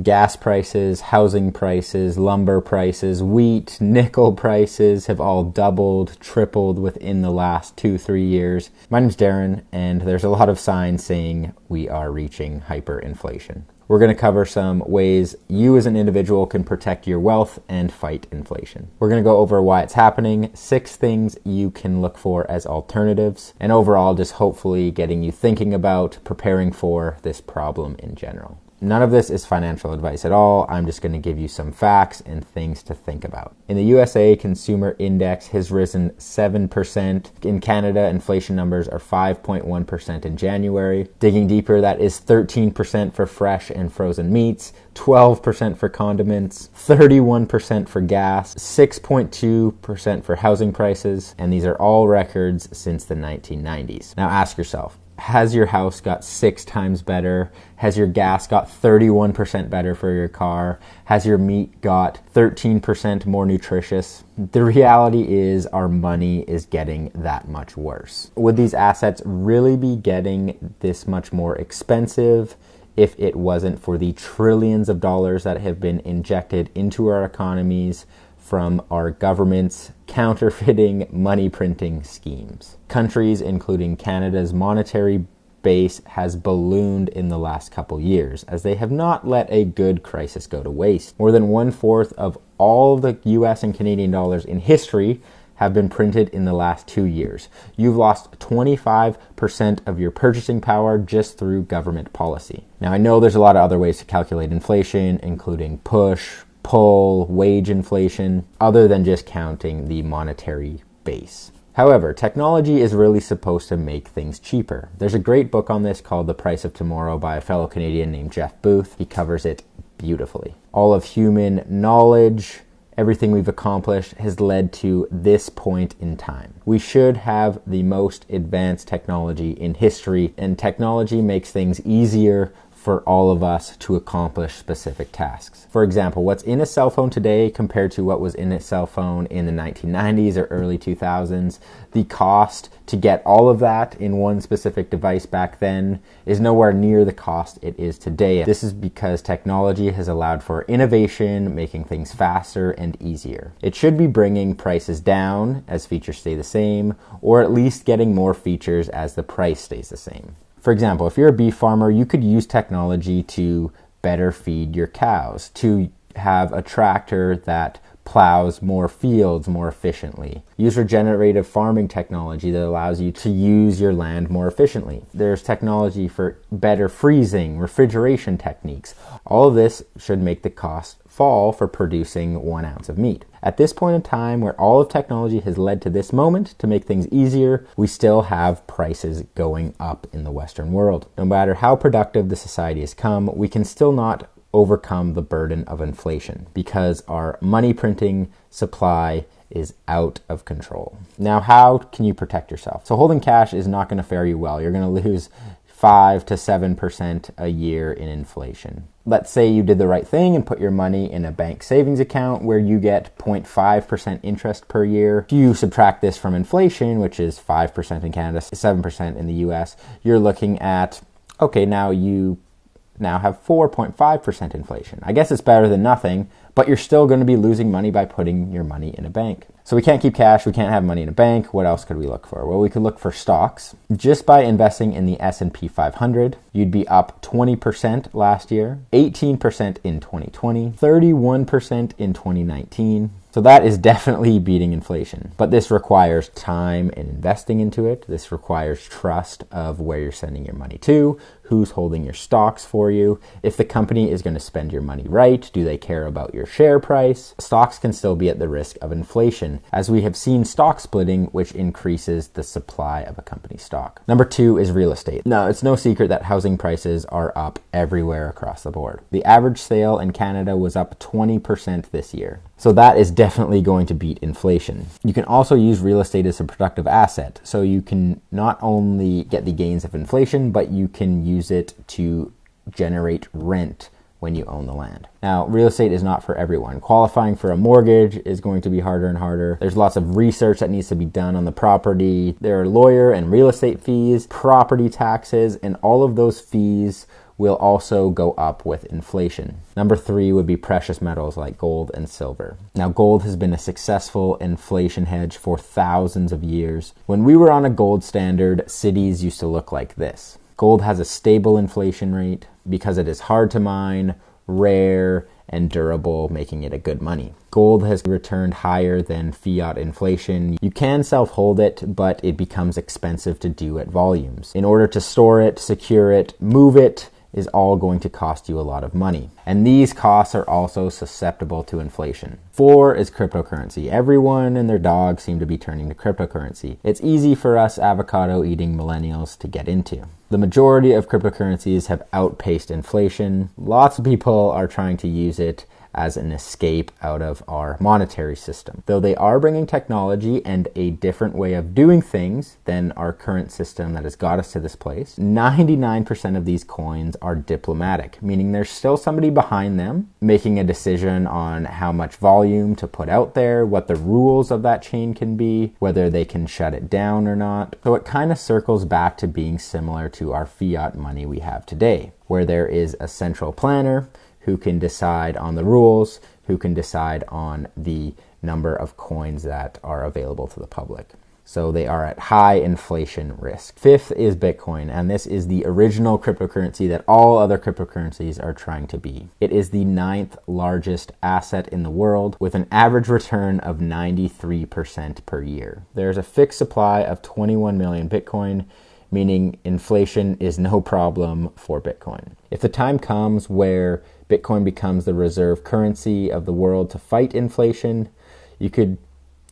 Gas prices, housing prices, lumber prices, wheat, nickel prices have all doubled, tripled within the last 2-3 years. My name's Darren, and there's a lot of signs saying we are reaching hyperinflation. We're going to cover some ways you as an individual can protect your wealth and fight inflation. We're going to go over why it's happening, 6 things you can look for as alternatives, and overall just hopefully getting you thinking about preparing for this problem in general. None of this is financial advice at all. I'm just going to give you some facts and things to think about. In the USA, consumer index has risen 7%. In Canada, inflation numbers are 5.1% in January. Digging deeper, that is 13% for fresh and frozen meats, 12% for condiments, 31% for gas, 6.2% for housing prices, and these are all records since the 1990s. Now ask yourself, has your house got 6 times better? Has your gas got 31% better for your car? Has your meat got 13% more nutritious? The reality is our money is getting that much worse. Would these assets really be getting this much more expensive if it wasn't for the trillions of dollars that have been injected into our economies from our government's counterfeiting money printing schemes? Countries, including Canada's monetary base, has ballooned in the last couple years as they have not let a good crisis go to waste. More than 1/4 of all of the US and Canadian dollars in history have been printed in the last 2 years. You've lost 25% of your purchasing power just through government policy. Now, I know there's a lot of other ways to calculate inflation, including push, pull, wage inflation, other than just counting the monetary base. However, technology is really supposed to make things cheaper. There's a great book on this called The Price of Tomorrow by a fellow Canadian named Jeff Booth. He covers it beautifully. All of human knowledge, everything we've accomplished has led to this point in time. We should have the most advanced technology in history, and technology makes things easier for all of us to accomplish specific tasks. For example, what's in a cell phone today compared to what was in a cell phone in the 1990s or early 2000s, the cost to get all of that in one specific device back then is nowhere near the cost it is today. This is because technology has allowed for innovation, making things faster and easier. It should be bringing prices down as features stay the same, or at least getting more features as the price stays the same. For example, if you're a beef farmer, you could use technology to better feed your cows, to have a tractor that plows more fields more efficiently. Use regenerative farming technology that allows you to use your land more efficiently. There's technology for better freezing, refrigeration techniques. All of this should make the cost fall for producing 1 ounce of meat. At this point in time, where all of technology has led to this moment to make things easier, we still have prices going up in the Western world. No matter how productive the society has come, we can still not overcome the burden of inflation because our money printing supply is out of control. Now, how can you protect yourself? So holding cash is not going to fare you well. You're going to lose 5 to 7% a year in inflation. Let's say you did the right thing and put your money in a bank savings account where you get 0.5% interest per year. If you subtract this from inflation, which is 5% in Canada, 7% in the US, you're looking at, okay, now you have 4.5% inflation. I guess it's better than nothing, but you're still going to be losing money by putting your money in a bank. So we can't keep cash, we can't have money in a bank. What else could we look for? Well, we could look for stocks. Just by investing in the S&P 500, you'd be up 20% last year, 18% in 2020, 31% in 2019. So that is definitely beating inflation. But this requires time and investing into it. This requires trust of where you're sending your money to, who's holding your stocks for you. If the company is going to spend your money right, do they care about your share price? Stocks can still be at the risk of inflation, as we have seen stock splitting, which increases the supply of a company's stock. Number 2 is real estate. Now, it's no secret that housing prices are up everywhere across the board. The average sale in Canada was up 20% this year. So that is definitely going to beat inflation. You can also use real estate as a productive asset. So you can not only get the gains of inflation, but you can use it to generate rent when you own the land. Now, real estate is not for everyone. Qualifying for a mortgage is going to be harder and harder. There's lots of research that needs to be done on the property. There are lawyer and real estate fees, property taxes, and all of those fees will also go up with inflation. Number 3 would be precious metals like gold and silver. Now, gold has been a successful inflation hedge for thousands of years. When we were on a gold standard, cities used to look like this. Gold has a stable inflation rate because it is hard to mine, rare, and durable, making it a good money. Gold has returned higher than fiat inflation. You can self-hold it, but it becomes expensive to do at volumes. In order to store it, secure it, move it, is all going to cost you a lot of money. And these costs are also susceptible to inflation. 4 is cryptocurrency. Everyone and their dog seem to be turning to cryptocurrency. It's easy for us avocado-eating millennials to get into. The majority of cryptocurrencies have outpaced inflation. Lots of people are trying to use it as an escape out of our monetary system. Though they are bringing technology and a different way of doing things than our current system that has got us to this place, 99% of these coins are diplomatic, meaning there's still somebody behind them making a decision on how much volume to put out there, what the rules of that chain can be, whether they can shut it down or not. So it kind of circles back to being similar to our fiat money we have today, where there is a central planner who can decide on the rules, who can decide on the number of coins that are available to the public. So they are at high inflation risk. 5th is Bitcoin, and this is the original cryptocurrency that all other cryptocurrencies are trying to be. It is the 9th largest asset in the world with an average return of 93% per year. There's a fixed supply of 21 million Bitcoin, meaning inflation is no problem for Bitcoin. If the time comes where Bitcoin becomes the reserve currency of the world to fight inflation, you could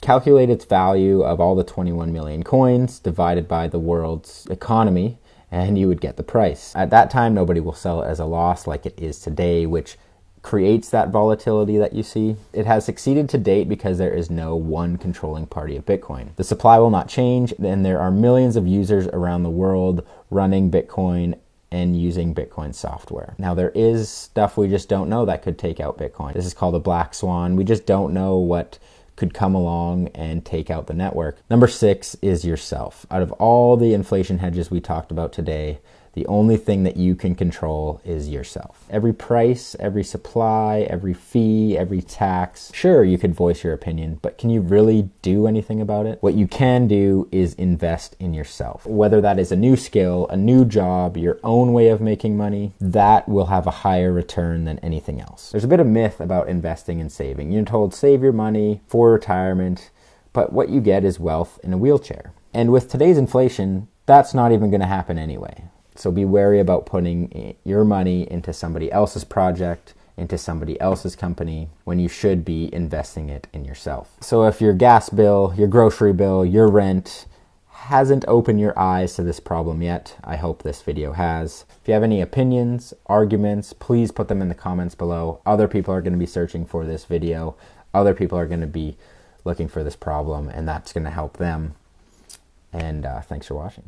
calculate its value of all the 21 million coins divided by the world's economy, and you would get the price. At that time, nobody will sell it as a loss like it is today, which creates that volatility that you see. It has succeeded to date because there is no one controlling party of Bitcoin. The supply will not change, and there are millions of users around the world running Bitcoin and using Bitcoin software. Now, there is stuff we just don't know that could take out Bitcoin. This is called a black swan. We just don't know what could come along and take out the network. Number 6 is yourself. Out of all the inflation hedges we talked about today, the only thing that you can control is yourself. Every price, every supply, every fee, every tax. Sure, you could voice your opinion, but can you really do anything about it? What you can do is invest in yourself. Whether that is a new skill, a new job, your own way of making money, that will have a higher return than anything else. There's a bit of myth about investing and saving. You're told save your money for retirement, but what you get is wealth in a wheelchair. And with today's inflation, that's not even going to happen anyway. So be wary about putting your money into somebody else's project, into somebody else's company, when you should be investing it in yourself. So if your gas bill, your grocery bill, your rent hasn't opened your eyes to this problem yet, I hope this video has. If you have any opinions, arguments, please put them in the comments below. Other people are going to be searching for this video. Other people are going to be looking for this problem, and that's going to help them. And thanks for watching.